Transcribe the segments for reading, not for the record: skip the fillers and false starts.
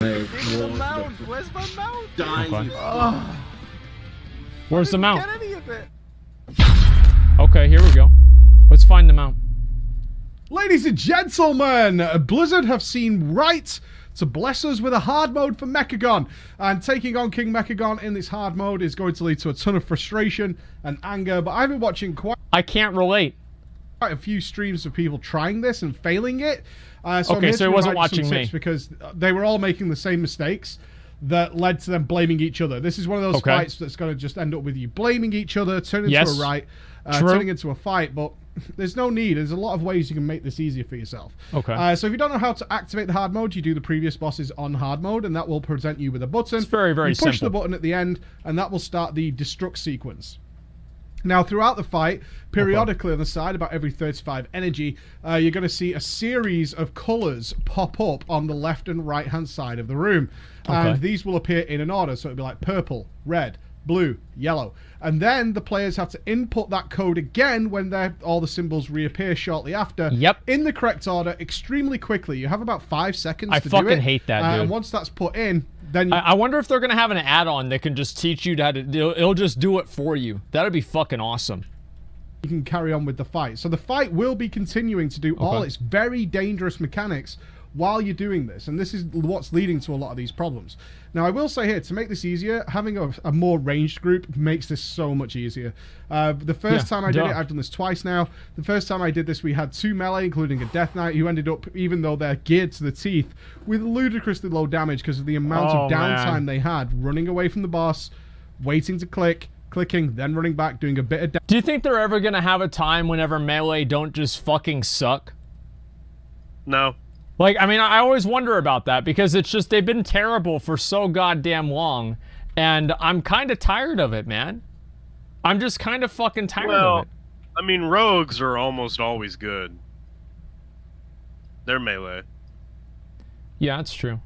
the mount. Where's my mount? Okay. Where's the mount? Get any of it. Okay, here we go. Let's find the mount. Ladies and gentlemen, Blizzard have seen right to bless us with a hard mode for Mechagon. And taking on King Mechagon in this hard mode is going to lead to a ton of frustration and anger. But I've been watching I can't relate. quite a few streams of people trying this and failing it. Okay, so he wasn't watching me. Because they were all making the same mistakes that led to them blaming each other. This is one of those fights that's going to just end up with you blaming each other, turning into a turning into a fight. But there's no need. There's a lot of ways you can make this easier for yourself. Okay. So if you don't know how to activate the hard mode, you do the previous bosses on hard mode, and that will present you with a button. It's very, very simple. You push the button at the end, and that will start the destruct sequence. Now, throughout the fight, periodically on the side, about every 35 energy, you're going to see a series of colors pop up on the left and right-hand side of the room. And these will appear in an order. So it'll be like purple, red, blue, yellow. And then the players have to input that code again when all the symbols reappear shortly after. Yep. In the correct order, extremely quickly. You have about 5 seconds to do it. I fucking hate that, dude. And once that's put in, then I wonder if they're going to have an add-on that can just teach you how to... It'll just do it for you. That'd be fucking awesome. You can carry on with the fight. So the fight will be continuing to do all its very dangerous mechanics while you're doing this, and this is what's leading to a lot of these problems. Now, I will say here, to make this easier, having a more ranged group makes this so much easier. The first time I did it, I've done this twice now. The first time I did this, we had 2 melee, including a Death Knight, who ended up, even though they're geared to the teeth, with ludicrously low damage because of the amount of downtime they had, running away from the boss, waiting to clicking, then running back, doing a bit of damage. Do you think they're ever going to have a time whenever melee don't just fucking suck? No. Like, I mean, I always wonder about that because it's just, they've been terrible for so goddamn long, and I'm kind of tired of it, man. I'm just kind of fucking tired of it. I mean, rogues are almost always good. They're melee. Yeah, that's true.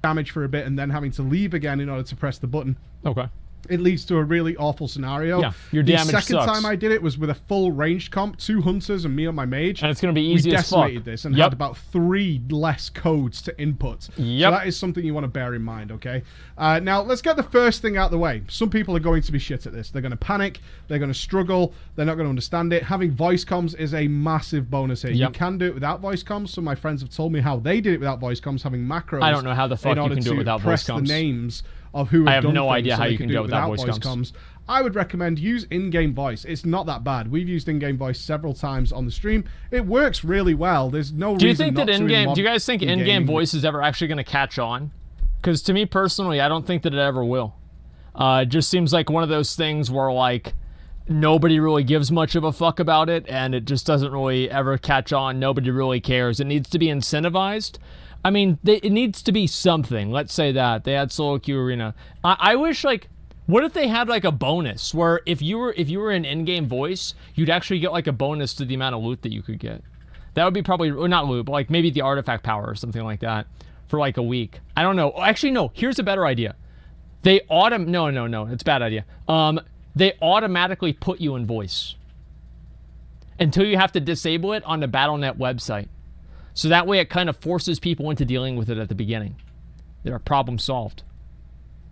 Damage for a bit and then having to leave again in order to press the button. Okay. It leads to a really awful scenario. Yeah, your damage The second sucks. time I did it was with a full ranged comp, 2 hunters and me on my mage. And it's going to be easy as fuck. We decimated this and had about 3 less codes to input. Yep. So that is something you want to bear in mind, okay? Now, let's get the first thing out of the way. Some people are going to be shit at this. They're going to panic. They're going to struggle. They're not going to understand it. Having voice comms is a massive bonus here. You can do it without voice comms. Some of my friends have told me how they did it without voice comms, having macros. I don't know how the fuck you can do it without voice comms. The names of who I have no idea how you can do it without voice comms. I would recommend use in-game voice. It's not that bad. We've used in-game voice several times on the stream. It works really well. There's no do you reason think not that to in-game? Do you guys think in-game voice is ever actually going to catch on? Because to me personally, I don't think that it ever will. It just seems like one of those things where like nobody really gives much of a fuck about it, and it just doesn't really ever catch on. Nobody really cares. It needs to be incentivized. I mean, it needs to be something. Let's say that they had Solo Queue Arena. I wish, like, what if they had like a bonus where if you were in in-game voice, you'd actually get like a bonus to the amount of loot that you could get. That would be probably, or not loot, but like maybe the artifact power or something like that for like a week. I don't know. Actually, no. Here's a better idea. No, it's a bad idea. They automatically put you in voice until you have to disable it on the Battle.net website. So that way it kind of forces people into dealing with it at the beginning. They're a problem solved.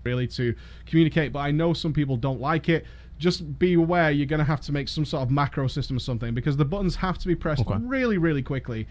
Really to communicate, but I know some people don't like it. Just be aware you're going to have to make some sort of macro system or something because the buttons have to be pressed really, really quickly.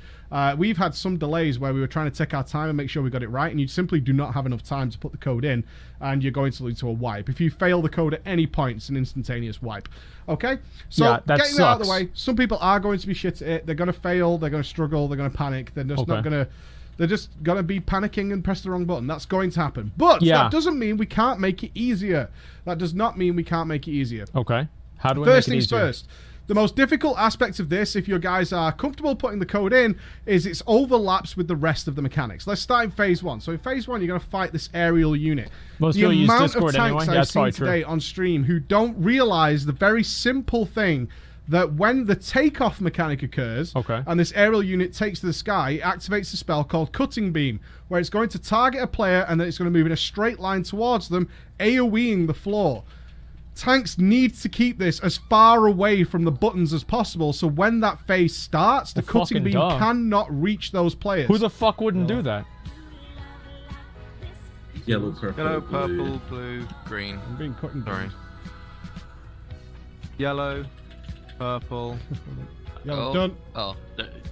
We've had some delays where we were trying to take our time and make sure we got it right, and you simply do not have enough time to put the code in, and you're going to lead to a wipe. If you fail the code at any point, it's an instantaneous wipe. Okay? So, getting that out of the way, some people are going to be shit at it. They're going to fail, they're going to struggle, they're going to panic, they're just not going to... They're just going to be panicking and press the wrong button. That's going to happen. But that doesn't mean we can't make it easier. That does not mean we can't make it easier. Okay. How do we make it easier? First things first. The most difficult aspect of this, if you guys are comfortable putting the code in, is its overlaps with the rest of the mechanics. Let's start in phase 1. So in phase 1, you're going to fight this aerial unit. Most people use Discord anyway. Yeah, I've seen today on stream who don't realize the very simple thing that when the takeoff mechanic occurs, and this aerial unit takes to the sky, it activates a spell called Cutting Beam, where it's going to target a player and then it's going to move in a straight line towards them, AoEing the floor. Tanks need to keep this as far away from the buttons as possible, so when that phase starts, the Cutting Beam cannot reach those players. Who the fuck wouldn't do that? Yellow, purple, Yellow, blue. purple, blue, green. I'm being cut and Sorry. Yellow, purple. Yellow, done. Oh,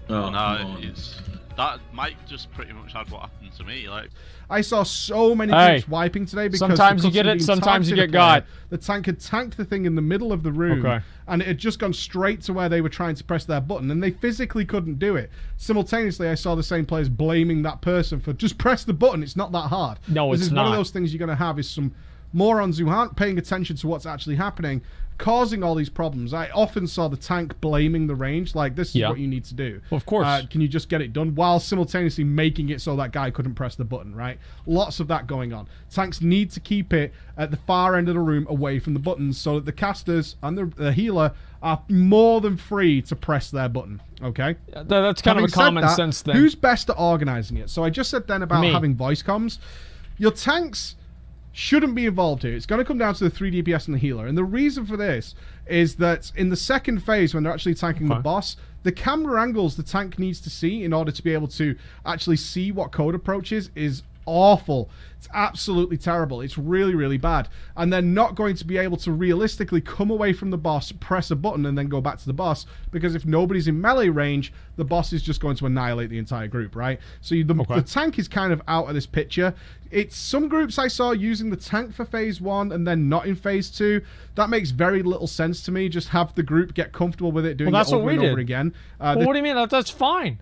Oh, no, come on. it's that Mike just pretty much had what happened to me. Like, I saw so many Hey, groups wiping today because sometimes the you get custom it, being sometimes you targeted get player, got. The tank had tanked the thing in the middle of the room, Okay. and it had just gone straight to where they were trying to press their button, and they physically couldn't do it. Simultaneously, I saw the same players blaming that person for just press the button. It's not that hard. No, this it's is one not. of those things you're going to have is some morons who aren't paying attention to what's actually happening, causing all these problems. I often saw the tank blaming the range, like, this is Yeah. what you need to do. Well, of course. Can you just get it done, while simultaneously making it so that guy couldn't press the button, right? Lots of that going on. Tanks need to keep it at the far end of the room away from the buttons so that the casters and the healer are more than free to press their button, okay? That's kind Having of a said common that, sense thing. Who's best at organizing it? So I just said then about Me. having voice comms. Your tanks shouldn't be involved here. It's going to come down to the 3 DPS and the healer. And the reason for this is that in the second phase, when they're actually tanking the boss, the camera angles the tank needs to see in order to be able to actually see what code approaches is awful. It's absolutely terrible. It's really, really bad. And they're not going to be able to realistically come away from the boss, press a button, and then go back to the boss, because if nobody's in melee range, the boss is just going to annihilate the entire group, right? So the tank is kind of out of this picture. It's some groups I saw using the tank for phase 1 and then not in phase 2. That makes very little sense to me. Just have the group get comfortable with it, doing Well, that's it over what we and over did. again. Well, what do you mean? That's fine.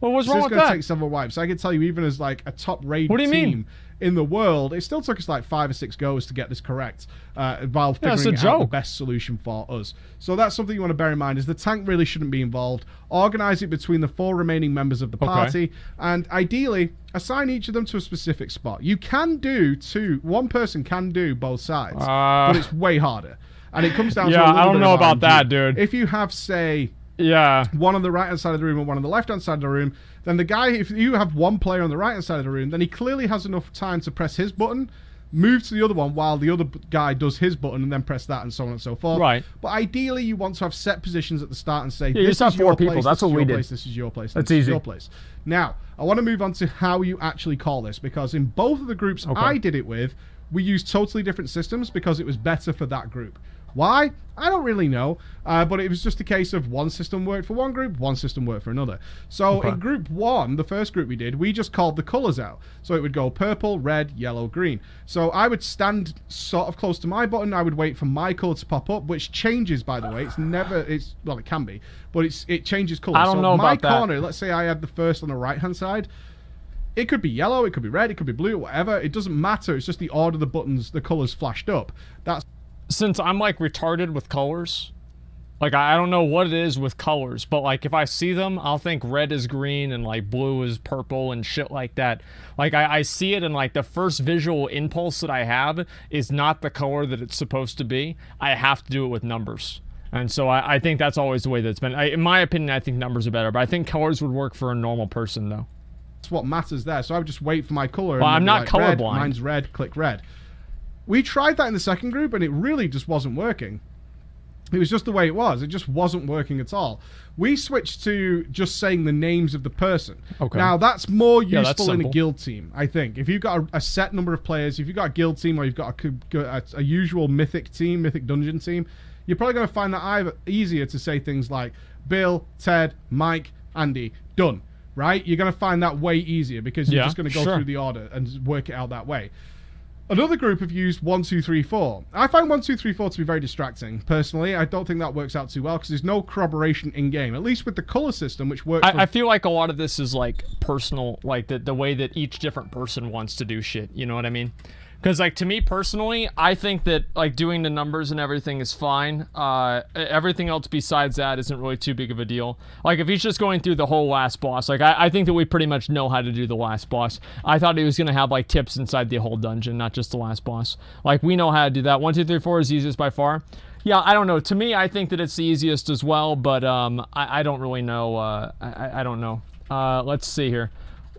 Well, what's wrong It's with going to that? take several wipes. I can tell you, even as like a top raid What do you team mean? in the world, it still took us like 5 or 6 goes to get this correct, while Yeah, it's figuring a out the joke. best solution for us. So that's something you want to bear in mind, is the tank really shouldn't be involved. Organize it between the 4 remaining members of the party, and ideally assign each of them to a specific spot. You can do one person can do both sides, but it's way harder. And it comes down to a little I don't bit know of about RNG. that, dude. If you have, say, Yeah. one on the right-hand side of the room and one on the left-hand side of the room, then the guy, if you have one player on the right-hand side of the room, then he clearly has enough time to press his button, move to the other one while the other guy does his button, and then press that, and so on and so forth. Right. But ideally, you want to have set positions at the start and say, you this just have is 4 your people. place, That's this is what we your did. place, this is your place, That's this is easy. your place. Now, I want to move on to how you actually call this, because in both of the groups I did it with, we used totally different systems because it was better for that group. Why? I don't really know, but it was just a case of one system worked for one group, one system worked for another. So in group 1, the first group we did, we just called the colors out. So it would go purple, red, yellow, green. So I would stand sort of close to my button. I would wait for my color to pop up, which changes, by the way. It's never, well, it can be, but it changes color. I don't know my about that. corner, let's say I had the first on the right-hand side. It could be yellow, it could be red, it could be blue, whatever. It doesn't matter. It's just the order the buttons, the colors flashed up. That's Since I'm like retarded with colors, like I don't know what it is with colors, but like if I see them, I'll think red is green and like blue is purple and shit like that. Like I see it, and like the first visual impulse that I have is not the color that it's supposed to be. I have to do it with numbers. And so I think that's always the way that's been. In my opinion, I think numbers are better, but I think colors would work for a normal person though. what matters there. So I would just wait for my color. Well, and I'm be not like, red, colorblind. mine's red, click red. We tried that in the second group, and it really just wasn't working. It was just the way it was. It just wasn't working at all. We switched to just saying the names of the person. Okay. Now, that's more Yeah, that's useful in a simple. guild team, I think. If you've got a set number of players, if you've got a guild team or you've got a usual mythic team, mythic dungeon team, you're probably going to find that either easier to say things like Bill, Ted, Mike, Andy, done. Right? You're going to find that way easier because you're just going to go through the order and work it out that way. Another group have used 1, 2, 3, 4. I find 1, 2, 3, 4 to be very distracting. Personally, I don't think that works out too well because there's no corroboration in game. At least with the color system, which works. I feel like a lot of this is like personal, like the way that each different person wants to do shit. You know what I mean? Because like to me personally, I think that like doing the numbers and everything is fine. Everything else besides that isn't really too big of a deal. Like if he's just going through the whole last boss, like I think that we pretty much know how to do the last boss. I thought he was gonna have like tips inside the whole dungeon, not just the last boss. Like we know how to do that. 1, 2, 3, 4 is the easiest by far. Yeah, I don't know. To me, I think that it's the easiest as well, but I don't really know. I don't know. Let's see here.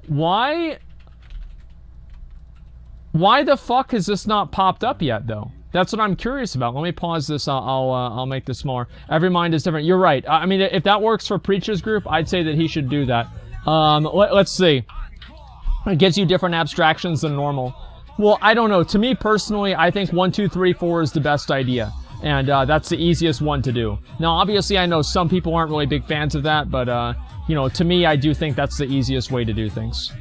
Why the fuck has this not popped up yet, though? That's what I'm curious about. Let me pause this. I'll make this smaller. Every mind is different. You're right. I mean, if that works for Preacher's group, I'd say that he should do that. Let's see. It gives you different abstractions than normal. Well, I don't know. To me personally, I think 1, 2, 3, 4 is the best idea. And that's the easiest one to do. Now, obviously, I know some people aren't really big fans of that, but, you know, to me, I do think that's the easiest way to do things.